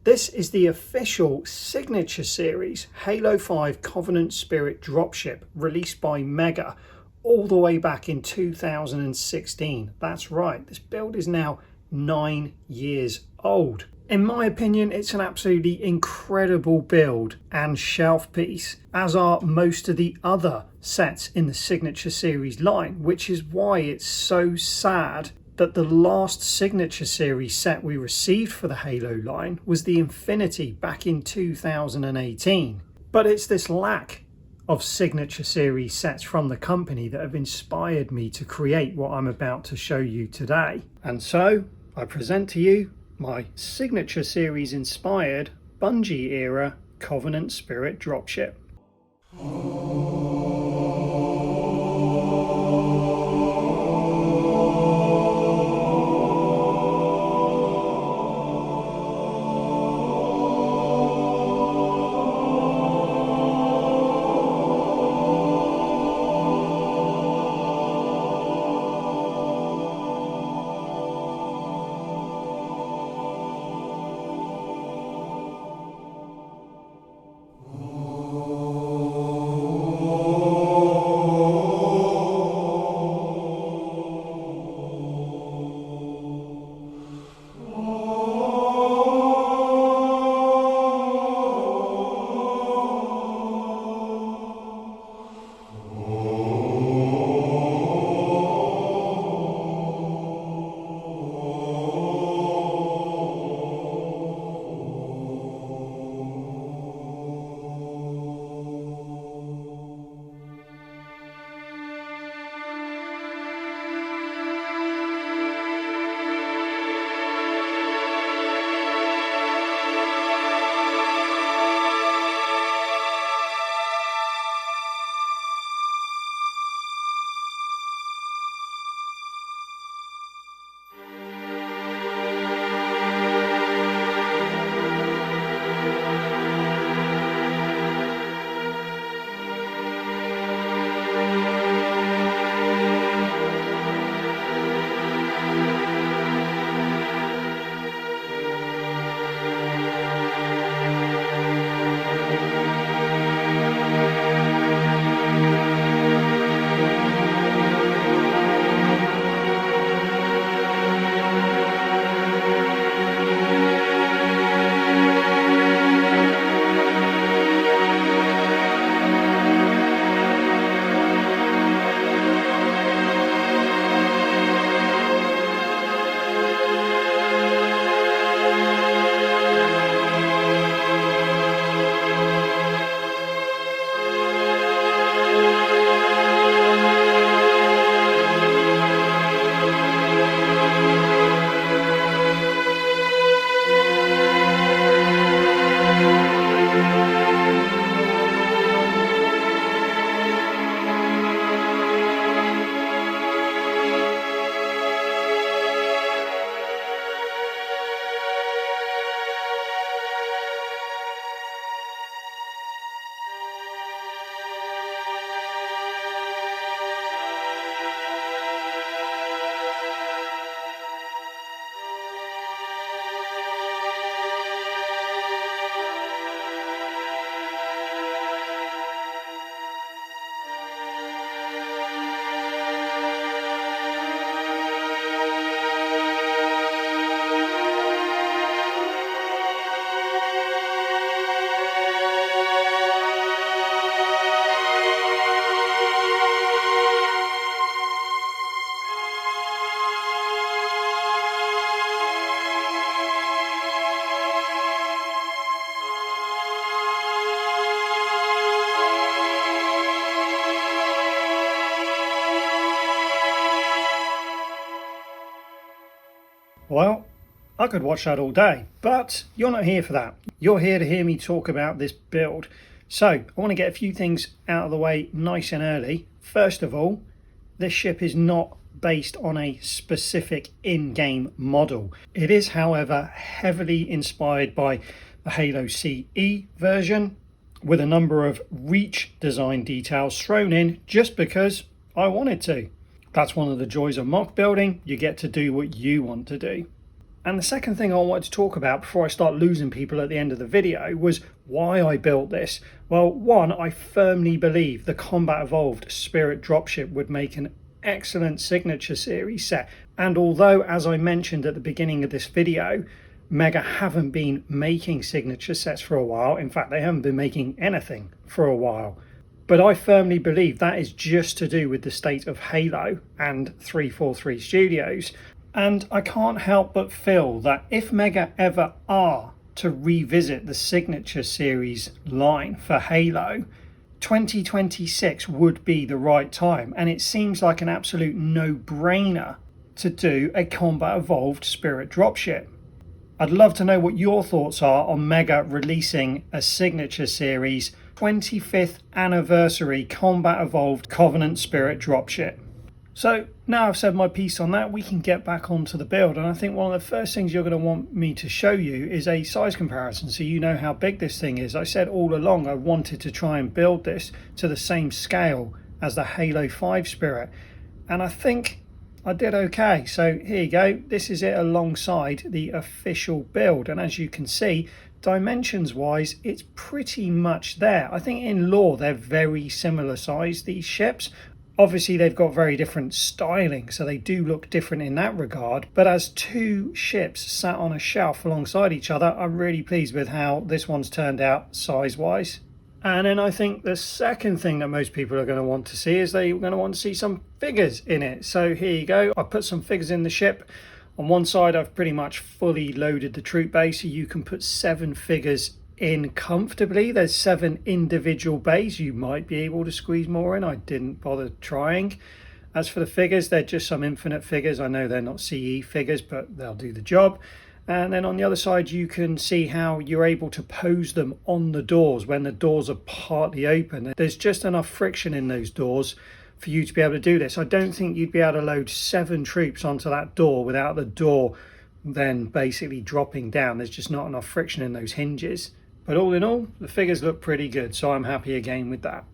This is the official signature series Halo 5 Covenant Spirit Dropship released by Mega all the way back in 2016. That's right, this build is now 9 years old. In my opinion, it's an absolutely incredible build and shelf piece, as are most of the other sets in the Signature Series line, which is why it's so sad that the last Signature Series set we received for the Halo line was the Infinity back in 2018. But it's this lack of Signature Series sets from the company that have inspired me to create what I'm about to show you today. And so I present to you my Signature Series inspired Bungie era Covenant Spirit Dropship. Well, I could watch that all day, but you're not here for that. You're here to hear me talk about this build. So I want to get a few things out of the way nice and early. First of all, this ship is not based on a specific in-game model. It is, however, heavily inspired by the Halo CE version, with a number of Reach design details thrown in just because I wanted to. That's one of the joys of mock building. You get to do what you want to do. And the second thing I wanted to talk about before I start losing people at the end of the video was why I built this. Well, one, I firmly believe the Combat Evolved Spirit Dropship would make an excellent signature series set. And although, as I mentioned at the beginning of this video, Mega haven't been making signature sets for a while. In fact, they haven't been making anything for a while. But I firmly believe that is just to do with the state of Halo and 343 Studios. And I can't help but feel that if Mega ever are to revisit the signature series line for Halo, 2026 would be the right time. And it seems like an absolute no-brainer to do a Combat Evolved Spirit Dropship. I'd love to know what your thoughts are on Mega releasing a signature series 25th anniversary Combat Evolved Covenant Spirit Dropship. So now I've said my piece on that, we can get back onto the build. And I think one of the first things you're going to want me to show you is a size comparison so you know how big this thing is. I said all along I wanted to try and build this to the same scale as the Halo 5 Spirit. And I think I did okay. So here you go. This is it alongside the official build. And as you can see, dimensions wise, it's pretty much there. I think in lore, they're very similar size, these ships. Obviously, they've got very different styling, so they do look different in that regard. But as two ships sat on a shelf alongside each other, I'm really pleased with how this one's turned out size-wise. And then I think the second thing that most people are going to want to see is they're going to want to see some figures in it. So here you go. I put some figures in the ship. On one side, I've pretty much fully loaded the troop base, so you can put 7 figures in comfortably. There's 7 individual bays. You might be able to squeeze more in. I didn't bother trying. As for the figures, they're just some infinite figures. I know they're not CE figures, but they'll do the job. And then on the other side, you can see how you're able to pose them on the doors when the doors are partly open. There's just enough friction in those doors for you to be able to do this. I don't think you'd be able to load 7 troops onto that door without the door then basically dropping down. There's just not enough friction in those hinges. But all in all, the figures look pretty good, so I'm happy again with that.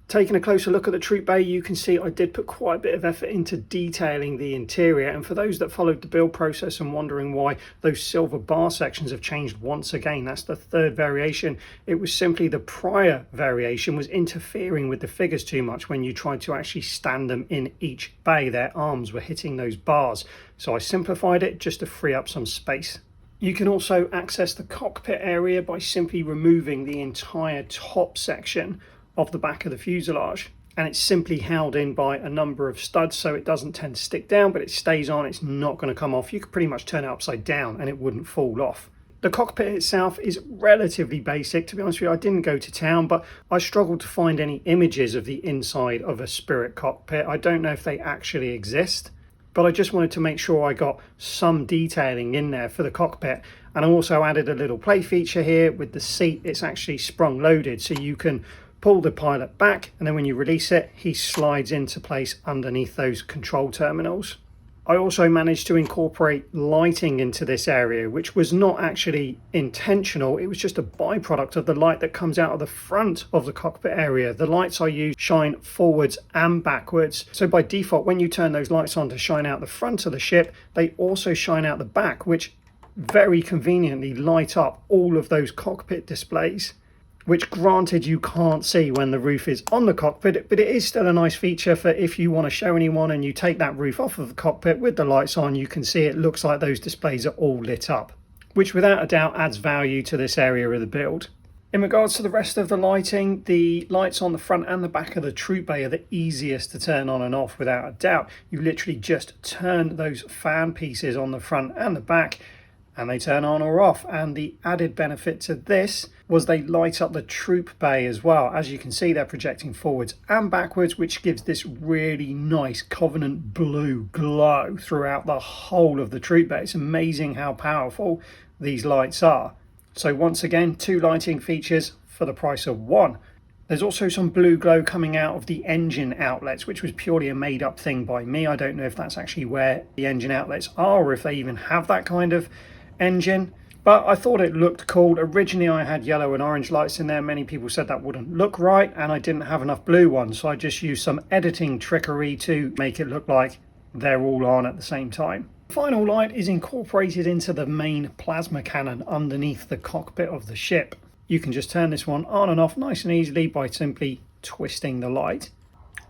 Taking a closer look at the troop bay, you can see I did put quite a bit of effort into detailing the interior. And for those that followed the build process and wondering why those silver bar sections have changed once again, that's the 3rd variation. It was simply the prior variation was interfering with the figures too much. When you tried to actually stand them in each bay, their arms were hitting those bars. So I simplified it just to free up some space. You can also access the cockpit area by simply removing the entire top section of the back of the fuselage, and it's simply held in by a number of studs, so it doesn't tend to stick down, but it stays on. It's not going to come off. You could pretty much turn it upside down and it wouldn't fall off. The cockpit itself is relatively basic. To be honest with you, I didn't go to town, but I struggled to find any images of the inside of a Spirit cockpit. I don't know if they actually exist, but I just wanted to make sure I got some detailing in there for the cockpit. And I also added a little play feature here with the seat. It's actually sprung loaded, so you can pull the pilot back, and then when you release it, he slides into place underneath those control terminals. I also managed to incorporate lighting into this area, which was not actually intentional. It was just a byproduct of the light that comes out of the front of the cockpit area. The lights I use shine forwards and backwards. So by default, when you turn those lights on to shine out the front of the ship, they also shine out the back, which very conveniently light up all of those cockpit displays, which granted you can't see when the roof is on the cockpit, but it is still a nice feature for if you want to show anyone and you take that roof off of the cockpit with the lights on, you can see it looks like those displays are all lit up, which without a doubt adds value to this area of the build. In regards to the rest of the lighting, the lights on the front and the back of the troop bay are the easiest to turn on and off without a doubt. You literally just turn those fan pieces on the front and the back and they turn on or off. And the added benefit to this was they light up the troop bay as well. As you can see, they're projecting forwards and backwards, which gives this really nice Covenant blue glow throughout the whole of the troop bay. It's amazing how powerful these lights are. So once again, 2 lighting features for the price of 1. There's also some blue glow coming out of the engine outlets, which was purely a made up thing by me. I don't know if that's actually where the engine outlets are or if they even have that kind of engine, but I thought it looked cool. Originally I had yellow and orange lights in there. Many people said that wouldn't look right, and I didn't have enough blue ones, so I just used some editing trickery to make it look like they're all on at the same time. The final light is incorporated into the main plasma cannon underneath the cockpit of the ship. You can just turn this one on and off nice and easily by simply twisting the light.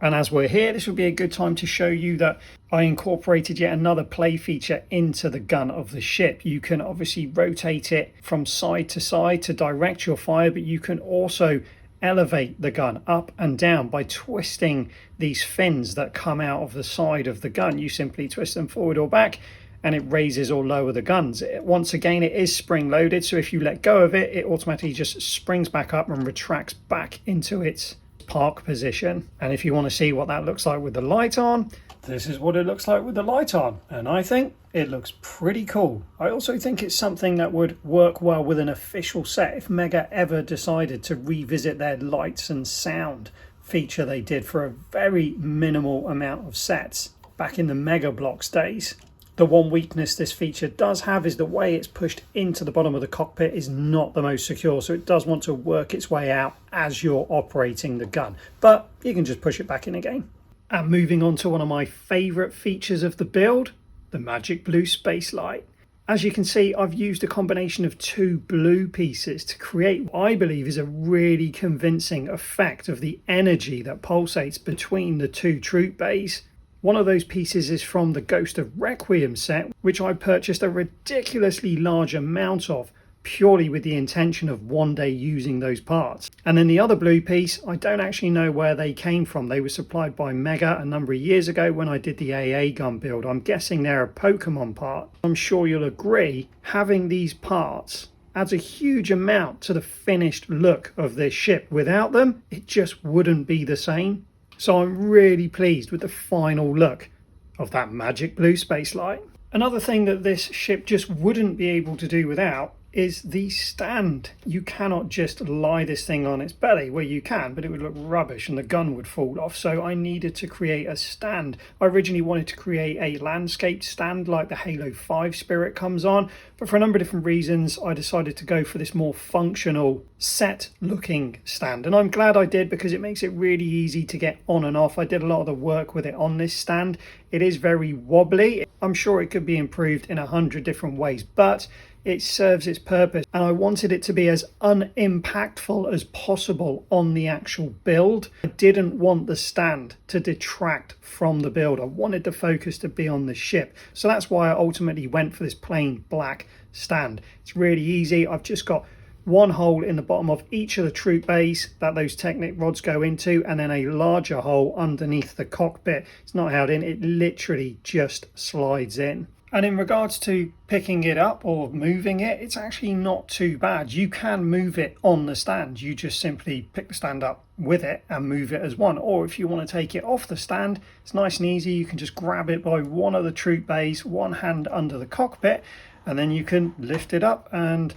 And as we're here, this would be a good time to show you that I incorporated yet another play feature into the gun of the ship. You can obviously rotate it from side to side to direct your fire, but you can also elevate the gun up and down by twisting these fins that come out of the side of the gun. You simply twist them forward or back and it raises or lower the guns. Once again, it is spring loaded, so if you let go of it, it automatically just springs back up and retracts back into its park position. And if you want to see what that looks like with the light on, this is what it looks like with the light on, and I think it looks pretty cool. I also think it's something that would work well with an official set if Mega ever decided to revisit their lights and sound feature they did for a very minimal amount of sets back in the Mega Bloks days. The one weakness this feature does have is the way it's pushed into the bottom of the cockpit is not the most secure, so it does want to work its way out as you're operating the gun, but you can just push it back in again. And moving on to one of my favourite features of the build, the magic blue space light. As you can see, I've used a combination of two blue pieces to create what I believe is a really convincing effect of the energy that pulsates between the two troop bays. One of those pieces is from the Ghost of Requiem set, which I purchased a ridiculously large amount of, purely with the intention of one day using those parts. And then the other blue piece, I don't actually know where they came from. They were supplied by Mega a number of years ago when I did the AA gun build. I'm guessing they're a Pokemon part. I'm sure you'll agree, having these parts adds a huge amount to the finished look of this ship. Without them, it just wouldn't be the same. So I'm really pleased with the final look of that magic blue space light. Another thing that this ship just wouldn't be able to do without is the stand. You cannot just lie this thing on its belly. Well, you can, but it would look rubbish and the gun would fall off. So I needed to create a stand. I originally wanted to create a landscape stand like the Halo 5 Spirit comes on, but for a number of different reasons, I decided to go for this more functional set looking stand. And I'm glad I did, because it makes it really easy to get on and off. I did a lot of the work with it on this stand. It is very wobbly. I'm sure it could be improved in 100 different ways, but it serves its purpose, and I wanted it to be as unimpactful as possible on the actual build. I didn't want the stand to detract from the build. I wanted the focus to be on the ship, so that's why I ultimately went for this plain black stand. It's really easy. I've just got one hole in the bottom of each of the troop bays that those Technic rods go into, and then a larger hole underneath the cockpit. It's not held in, it literally just slides in. And in regards to picking it up or moving it, it's actually not too bad. You can move it on the stand. You just simply pick the stand up with it and move it as one. Or if you want to take it off the stand, it's nice and easy. You can just grab it by one of the troop bays, one hand under the cockpit, and then you can lift it up and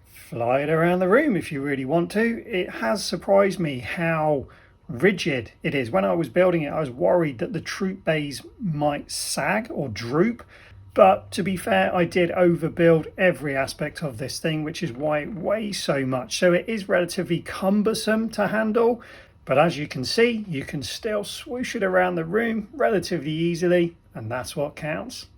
fly it around the room if you really want to. It has surprised me how rigid it is. When I was building it, I was worried that the troop bays might sag or droop. But to be fair, I did overbuild every aspect of this thing, which is why it weighs so much. So it is relatively cumbersome to handle, but as you can see, you can still swoosh it around the room relatively easily, and that's what counts.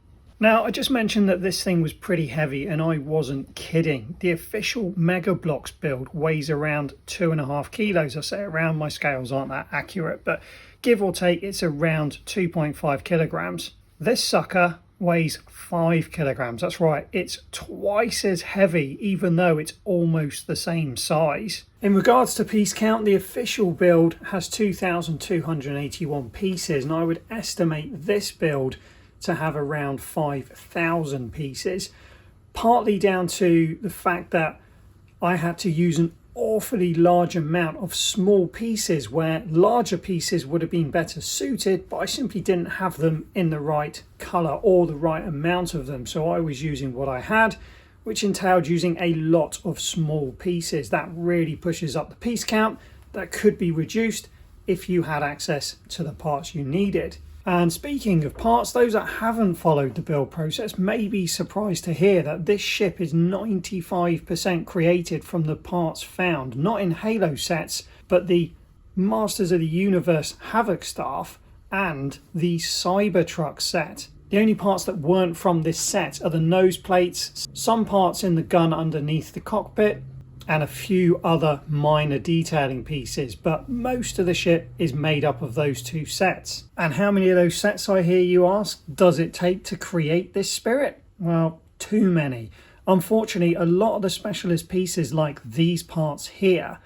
Now, I just mentioned that this thing was pretty heavy, and I wasn't kidding. The official Mega Bloks build weighs around 2.5 kilos. I say around, my scales aren't that accurate, but give or take, it's around 2.5 kilograms. This sucker weighs 5 kilograms. That's right, it's twice as heavy, even though it's almost the same size. In regards to piece count, the official build has 2,281 pieces, and I would estimate this build to have around 5,000 pieces, partly down to the fact that I had to use an awfully large amount of small pieces where larger pieces would have been better suited, but I simply didn't have them in the right colour or the right amount of them. So I was using what I had, which entailed using a lot of small pieces. That really pushes up the piece count. That could be reduced if you had access to the parts you needed. And speaking of parts, those that haven't followed the build process may be surprised to hear that this ship is 95% created from the parts found, not in Halo sets, but the Masters of the Universe Havoc staff and the Cybertruck set. The only parts that weren't from this set are the nose plates, some parts in the gun underneath the cockpit, and a few other minor detailing pieces, but most of the ship is made up of those two sets. And how many of those sets, I hear you ask, does it take to create this Spirit? Well, too many. Unfortunately, a lot of the specialist pieces like these parts here,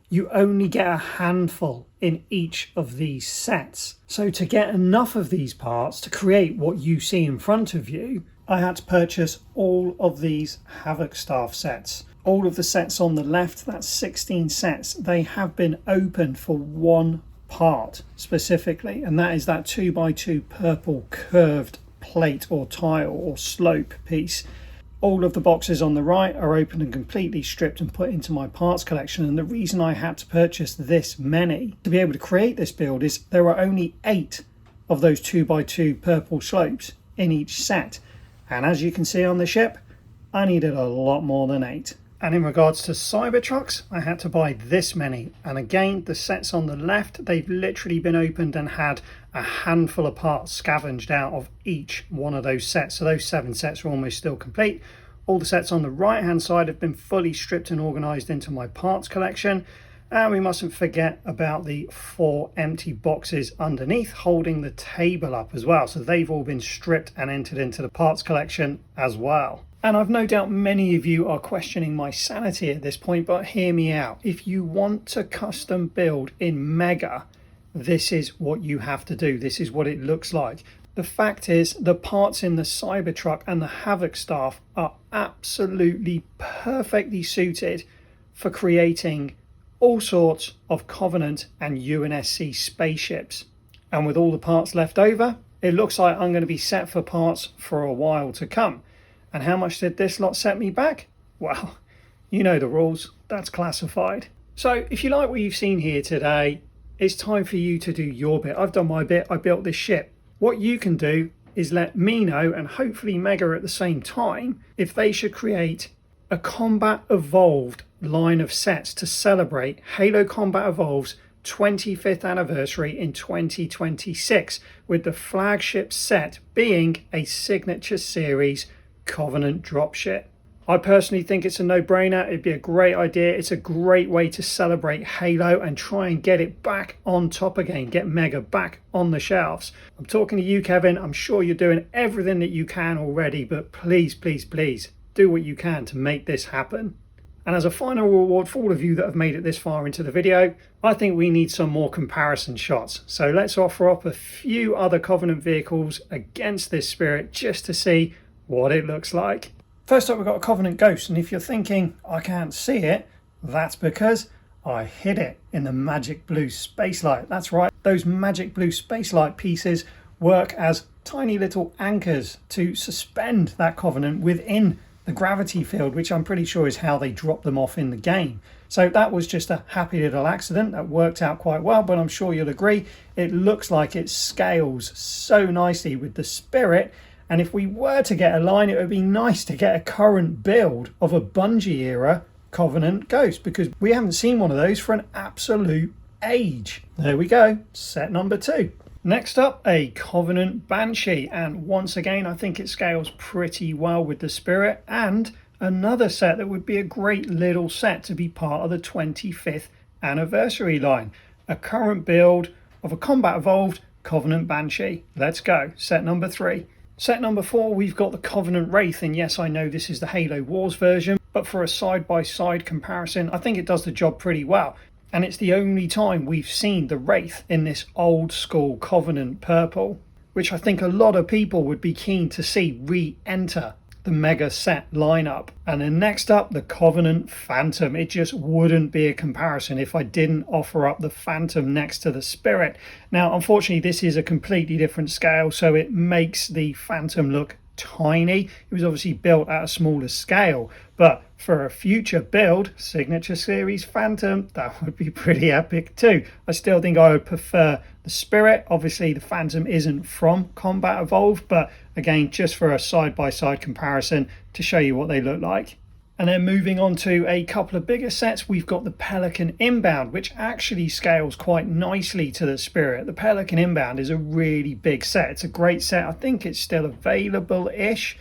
you only get a handful in each of these sets. So to get enough of these parts to create what you see in front of you, I had to purchase all of these Havoc Staff sets. All of the sets on the left, that's 16 sets, they have been opened for one part specifically, and that is that 2x2 purple curved plate or tile or slope piece. All of the boxes on the right are opened and completely stripped and put into my parts collection, and the reason I had to purchase this many to be able to create this build is there are only 8 of those 2x2 purple slopes in each set, and as you can see on the ship, I needed a lot more than 8. And in regards to Cybertrucks, I had to buy this many. And again, the sets on the left, they've literally been opened and had a handful of parts scavenged out of each one of those sets. So those 7 sets are almost still complete. All the sets on the right hand side have been fully stripped and organised into my parts collection. And we mustn't forget about the 4 empty boxes underneath holding the table up as well. So they've all been stripped and entered into the parts collection as well. And I've no doubt many of you are questioning my sanity at this point, but hear me out. If you want to custom build in Mega, this is what you have to do. This is what it looks like. The fact is, the parts in the Cybertruck and the Havoc Staff are absolutely perfectly suited for creating all sorts of Covenant and UNSC spaceships. And with all the parts left over, it looks like I'm going to be set for parts for a while to come. And how much did this lot set me back? Well, you know the rules, that's classified. So if you like what you've seen here today, it's time for you to do your bit. I've done my bit, I built this ship. What you can do is let me know, and hopefully Mega at the same time, if they should create a Combat Evolved line of sets to celebrate Halo Combat Evolved's 25th anniversary in 2026, with the flagship set being a signature series Covenant Dropship. I personally think it's a no-brainer. It'd be a great idea. It's a great way to celebrate Halo and try and get it back on top again, get Mega back on the shelves. I'm talking to you, Kevin. I'm sure you're doing everything that you can already, but please, please, please do what you can to make this happen. And as a final reward for all of you that have made it this far into the video, I think we need some more comparison shots. So let's offer up a few other Covenant vehicles against this Spirit just to see what it looks like. First up, we've got a Covenant Ghost, and if you're thinking I can't see it, that's because I hid it in the magic blue space light. That's right, those magic blue space light pieces work as tiny little anchors to suspend that Covenant within the gravity field, which I'm pretty sure is how they drop them off in the game. So that was just a happy little accident that worked out quite well, but I'm sure you'll agree it looks like it scales so nicely with the Spirit. And if we were to get a line, it would be nice to get a current build of a Bungie era Covenant Ghost, because we haven't seen one of those for an absolute age. There we go, set number 2. Next up, a Covenant Banshee, and once again I think it scales pretty well with the Spirit, and another set that would be a great little set to be part of the 25th anniversary line. A current build of a Combat Evolved Covenant Banshee. Let's go, set number 3. Set number 4, we've got the Covenant Wraith, and yes, I know this is the Halo Wars version, but for a side-by-side comparison, I think it does the job pretty well. And it's the only time we've seen the Wraith in this old-school Covenant purple, which I think a lot of people would be keen to see re-enter the Mega set lineup. And then next up, the Covenant Phantom. It just wouldn't be a comparison if I didn't offer up the Phantom next to the Spirit. Now, unfortunately, this is a completely different scale, so it makes the Phantom look tiny. It was obviously built at a smaller scale, but for a future build, Signature Series Phantom, that would be pretty epic too. I still think I would prefer the Spirit. Obviously, the Phantom isn't from Combat Evolved, but again, just for a side-by-side comparison to show you what they look like. And then moving on to a couple of bigger sets, we've got the Pelican Inbound, which actually scales quite nicely to the Spirit. The Pelican Inbound is a really big set. It's a great set. I think it's still available-ish.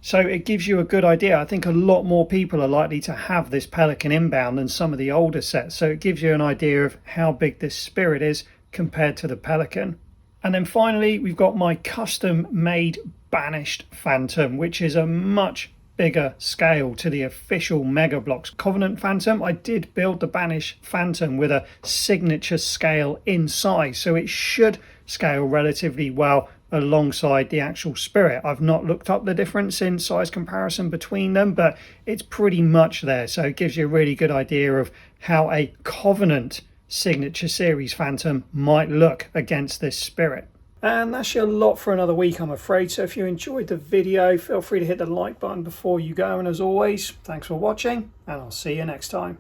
So it gives you a good idea. I think a lot more people are likely to have this Pelican Inbound than some of the older sets. So it gives you an idea of how big this Spirit is compared to the Pelican. And then finally, we've got my custom-made Banished Phantom, which is a much bigger scale to the official Mega Bloks Covenant Phantom. I did build the Banished Phantom with a signature scale inside, so it should scale relatively well alongside the actual Spirit. I've not looked up the difference in size comparison between them, but it's pretty much there, so it gives you a really good idea of how a Covenant signature series Phantom might look against this Spirit. And that's your lot for another week, I'm afraid. So if you enjoyed the video, feel free to hit the like button before you go, and as always, thanks for watching, and I'll see you next time.